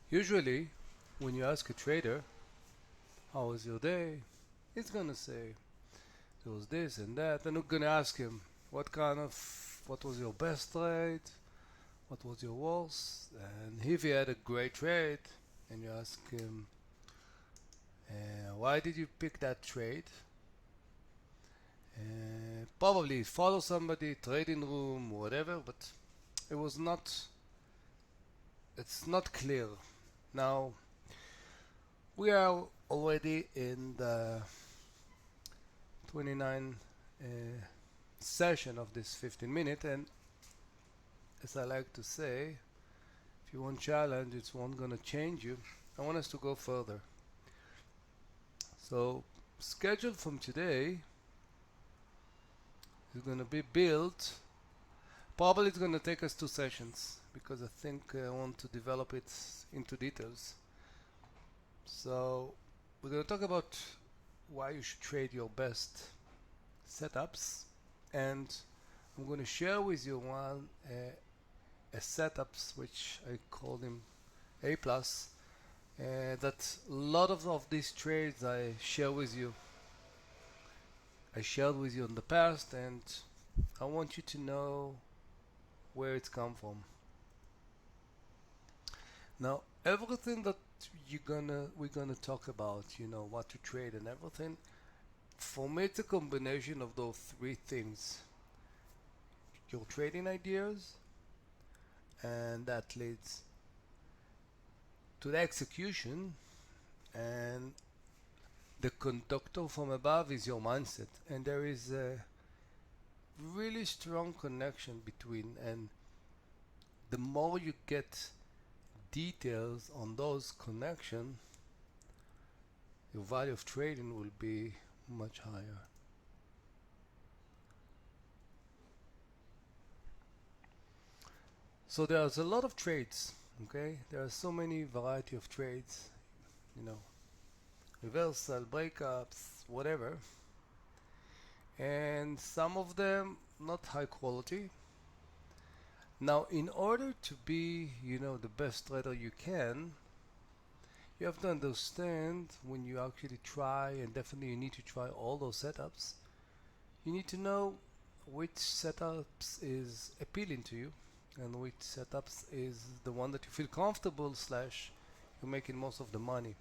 Usually, when you ask a trader, how was your day? He's gonna say, there was this and that. And you're gonna ask him, what was your best trade? What was your worst? And if he had a great trade, and you ask him, why did you pick that trade? Probably follow somebody, trading room, whatever, but it was not, it's not clear. Now, we are already in the 29 session of this 15 minute, and as I like to say, if you want challenge, it's not gonna change you. I want us to go further. So, schedule from today is gonna be built. Probably it's gonna take us 2 sessions because I think I want to develop it into details. So, we're gonna talk about why you should trade your best setups, and I'm going to share with you one a setups which I call them A plus. That a lot of these trades I share with you. I shared with you in the past, and I want you to know where it's come from. Now, everything that we're gonna talk about, what to trade and everything. For me, it's a combination of those three things: your trading ideas, and that leads to the execution, and the conductor from above is your mindset, and there is a really strong connection between, and the more you get details on those connections, your value of trading will be much higher. So there's a lot of trades. Okay, there are so many variety of trades, you know reversal, breakups, whatever, and some of them not high quality. Now, in order to be, the best trader you can, you have to understand when you actually try, and definitely you need to try all those setups. You need to know which setups is appealing to you, and which setups is the one that you feel comfortable slash you're making most of the money.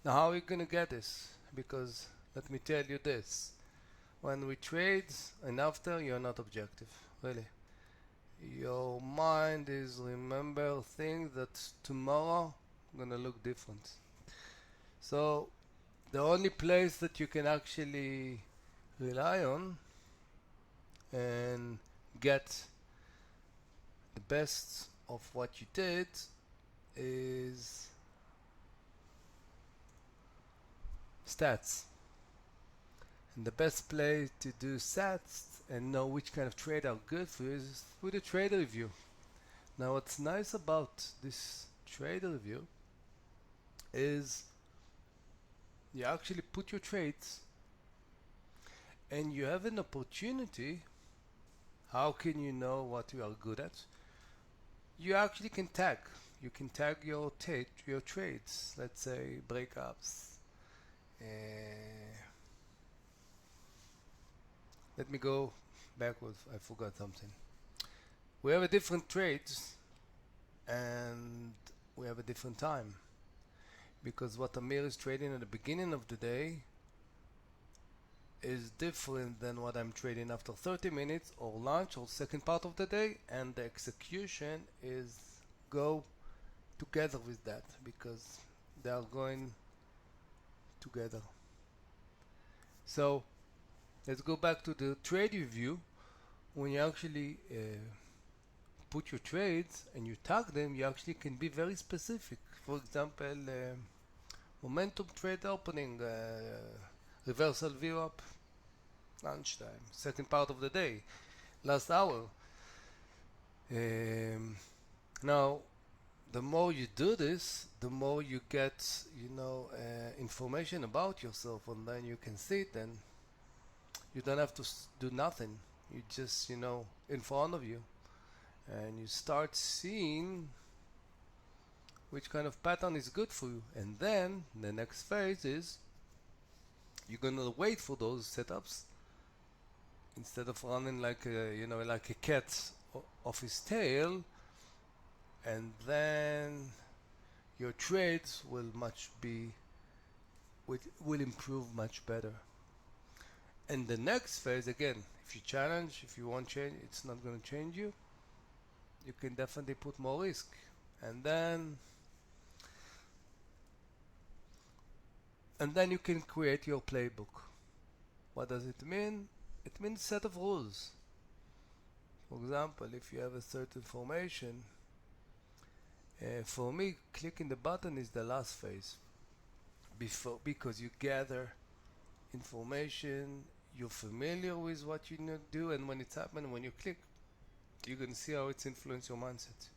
Now, how are you gonna get this? Because let me tell you this: when we trade and after, you're not objective, really. Your mind is remember things that tomorrow gonna look different. So the only place that you can actually rely on and get the best of what you did is stats. And the best place to do stats and know which kind of trade are good for you is with a trader review. Now, what's nice about this trader review is you actually put your trades and you have an opportunity. How can you know what you are good at? You actually can tag. You can tag your trades. Let's say breakups. Uh, Let me go backwards. I forgot something. We have a different trades, and we have a different time, because what Amir is trading at the beginning of the day is different than what I'm trading after 30 minutes or lunch or second part of the day, and the execution is go together with that because they are going together. So let's go back to the trade review. When you actually put your trades and you tag them, you actually can be very specific. For example, momentum trade opening, reversal view up, lunchtime, second part of the day, last hour. Um, Now, the more you do this, the more you get, information about yourself, and then you can see it. And you don't have to do nothing. You just, in front of you, and you start seeing which kind of pattern is good for you. And then the next phase is you're gonna wait for those setups instead of running like a, like a cat off his tail, and then your trades will improve much better. And the next phase, again, if you challenge, if you want change, it's not going to change you. You can definitely put more risk, and then you can create your playbook. What does it mean? It means set of rules. For example, if you have a certain formation, for me, clicking the button is the last phase, because you gather information, you're familiar with what you need to do, and when it's happening, when you click, you're going to see how it's influenced your mindset.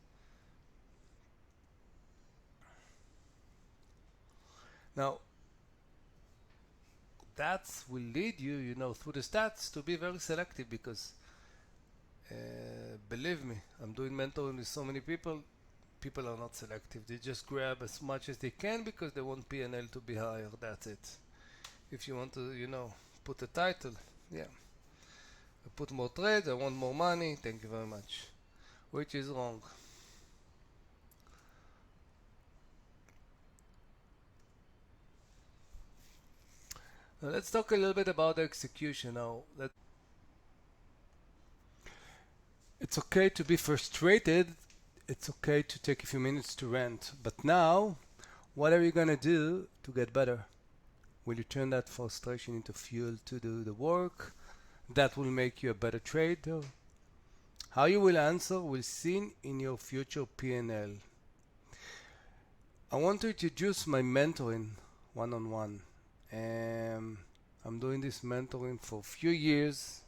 Now, that will lead you, through the stats to be very selective, because believe me, I'm doing mentoring with so many people. People are not selective. They just grab as much as they can because they want P&L to be higher. That's it. If you want to, put a title, yeah. I put more trades, I want more money, thank you very much. Which is wrong. Now let's talk a little bit about the execution now. It's okay to be frustrated. It's okay to take a few minutes to rant. But now, what are you gonna do to get better? Will you turn that frustration into fuel to do the work that will make you a better trader? How you will answer will be seen in your future P&L. I want to introduce my mentoring one-on-one. I'm doing this mentoring for a few years.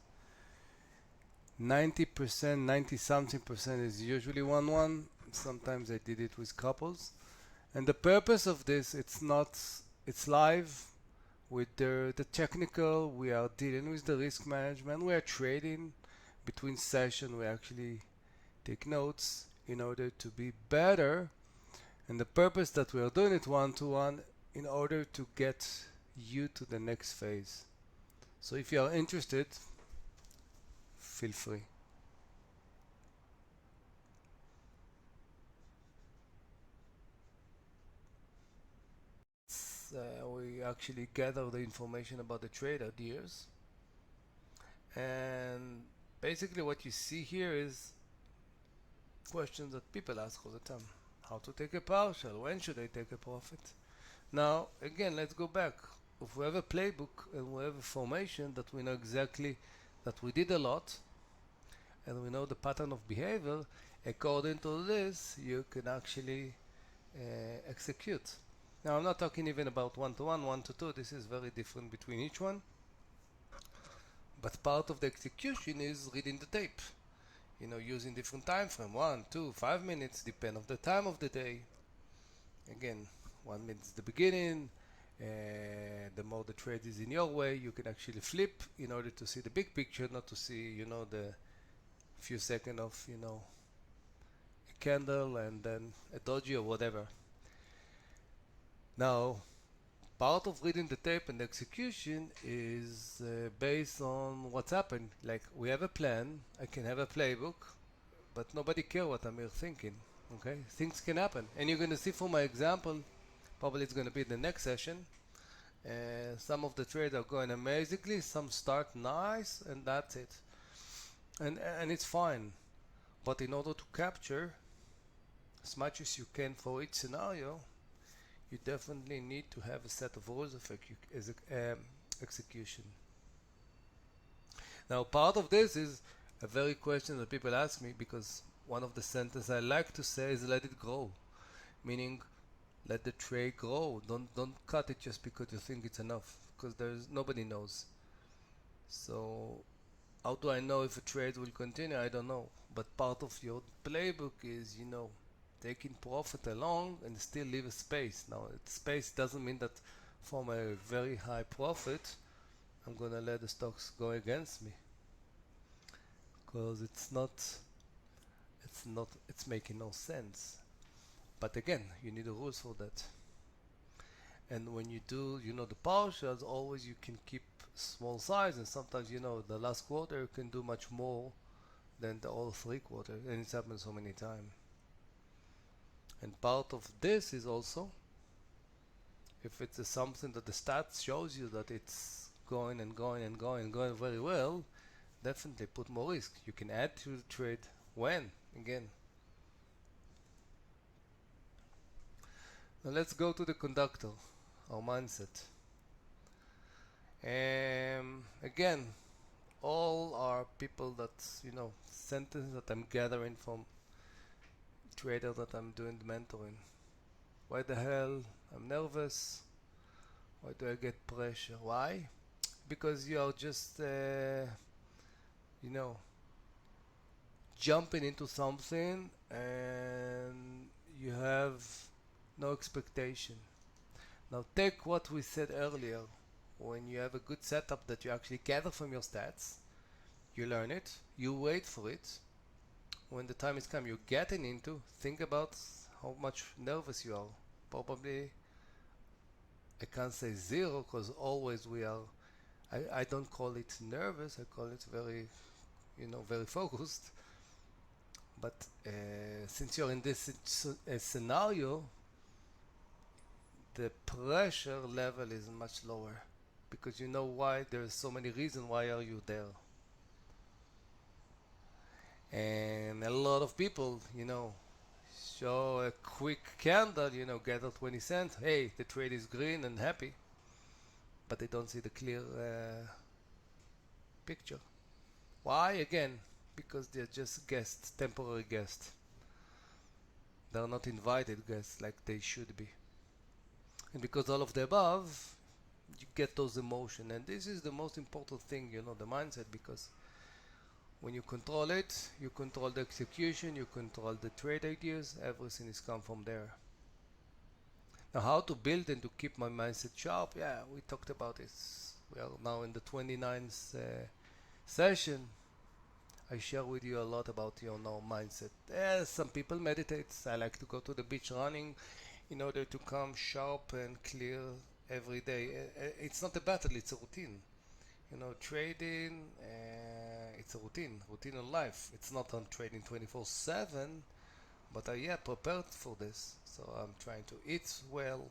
90%, 90 something percent is usually one-one. Sometimes I did it with couples. And the purpose of this, it's live with the technical. We are dealing with the risk management. We are trading between sessions. We actually take notes in order to be better. And the purpose that we are doing it one-to-one in order to get you to the next phase. So if you are interested, feel free. We actually gather the information about the trade ideas, and basically what you see here is questions that people ask all the time. How to take a partial? When should I take a profit? Now, again, let's go back. If we have a playbook and we have a formation that we know exactly that we did a lot, and we know the pattern of behavior, according to this, you can actually execute. Now, I'm not talking even about one-to-one, one-to-two. This is very different between each one. But part of the execution is reading the tape. Using different time frame, 1, 2, 5 minutes, depend on the time of the day. Again, 1 minute is the beginning. The more the trade is in your way, you can actually flip in order to see the big picture, not to see, the few seconds of, a candle and then a doji or whatever. Now, part of reading the tape and the execution is based on what's happened. Like, we have a plan, I can have a playbook, but nobody cares what I'm thinking. Okay, things can happen, and you're going to see from my example, probably it's going to be the next session. Some of the trades are going amazingly, some start nice, and that's it. And it's fine. But in order to capture as much as you can for each scenario, you definitely need to have a set of rules of execution. Now, part of this is a very question that people ask me, because one of the sentences I like to say is let it grow, meaning let the trade grow. Don't cut it just because you think it's enough, because nobody knows. So how do I know if a trade will continue? I don't know. But part of your playbook is, taking profit along and still leave a space. Now, space doesn't mean that from a very high profit, I'm gonna let the stocks go against me, because it's making no sense. But again, you need the rules for that. And when you do, the partials, always you can keep small size, and sometimes, the last quarter you can do much more than the all 3 quarters, and it's happened so many times. And part of this is also, if it's something that the stats shows you that it's going and going and going and going very well, definitely put more risk. You can add to the trade when, again. Now let's go to the conductor, our mindset. Again, all are people that, sentences that I'm gathering from traders that I'm doing the mentoring. Why the hell I'm nervous? Why do I get pressure? Why? Because you are just, jumping into something and you have no expectation. Now take what we said earlier. When you have a good setup that you actually gather from your stats, you learn it, you wait for it. When the time is come, you're getting into, think about how much nervous you are. Probably, I can't say zero, because always we are, I don't call it nervous, I call it very, very focused. But since you're in this scenario, the pressure level is much lower, because you know why. There's so many reasons why are you there. And a lot of people, show a quick candle, gather 20 cents. Hey, the trade is green and happy, but they don't see the clear picture. Why? Again, because they're just guests, temporary guests. They're not invited guests like they should be. And because all of the above, you get those emotions. And this is the most important thing, the mindset, because when you control it, you control the execution, you control the trade ideas, everything is come from there. Now, how to build and to keep my mindset sharp? Yeah, we talked about this. We are now in the 29th session. I share with you a lot about mindset. Some people meditate. I like to go to the beach running in order to come sharp and clear every day. It's not a battle, it's a routine. Trading, it's a routine in life. It's not on trading 24/7, but I prepared for this. So I'm trying to eat well,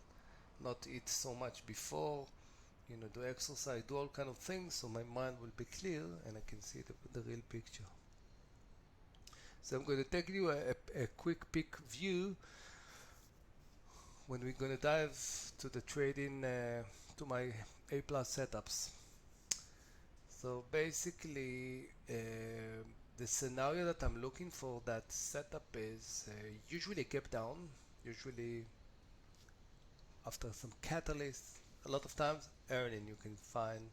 not eat so much before, do exercise, do all kind of things, so my mind will be clear and I can see the real picture. So I'm going to take you a quick peek view when we're going to dive to the trading, to my A+ setups. So basically, the scenario that I'm looking for that setup is usually kept down, usually after some catalyst. A lot of times earning you can find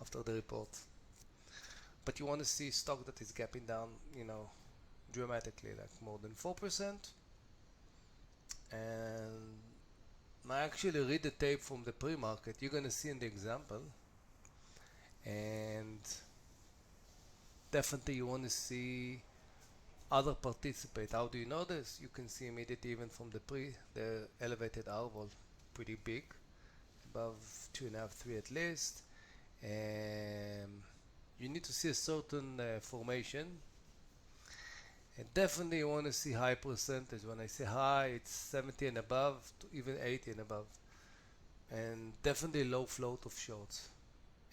after the report. But you want to see stock that is gapping down, dramatically, like more than 4%. And I actually read the tape from the pre-market. You're going to see in the example. And definitely you want to see other participate. How do you know this? You can see immediately even from the elevated R vol, pretty big, above 2.5, 3 at least. And you need to see a certain formation. And definitely you want to see high percentage. When I say high, it's 70 and above, to even 80 and above. And definitely low float of shorts.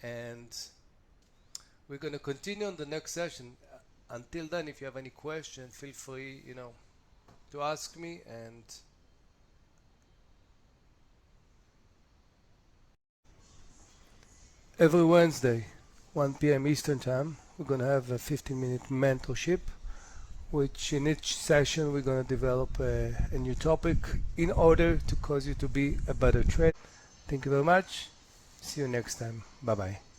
And we're going to continue on the next session. Until then, if you have any question, feel free, to ask me. And every Wednesday, 1 p.m. Eastern Time, we're going to have a 15-minute mentorship, which in each session we're going to develop a new topic in order to cause you to be a better trader. Thank you very much. See you next time. Bye-bye.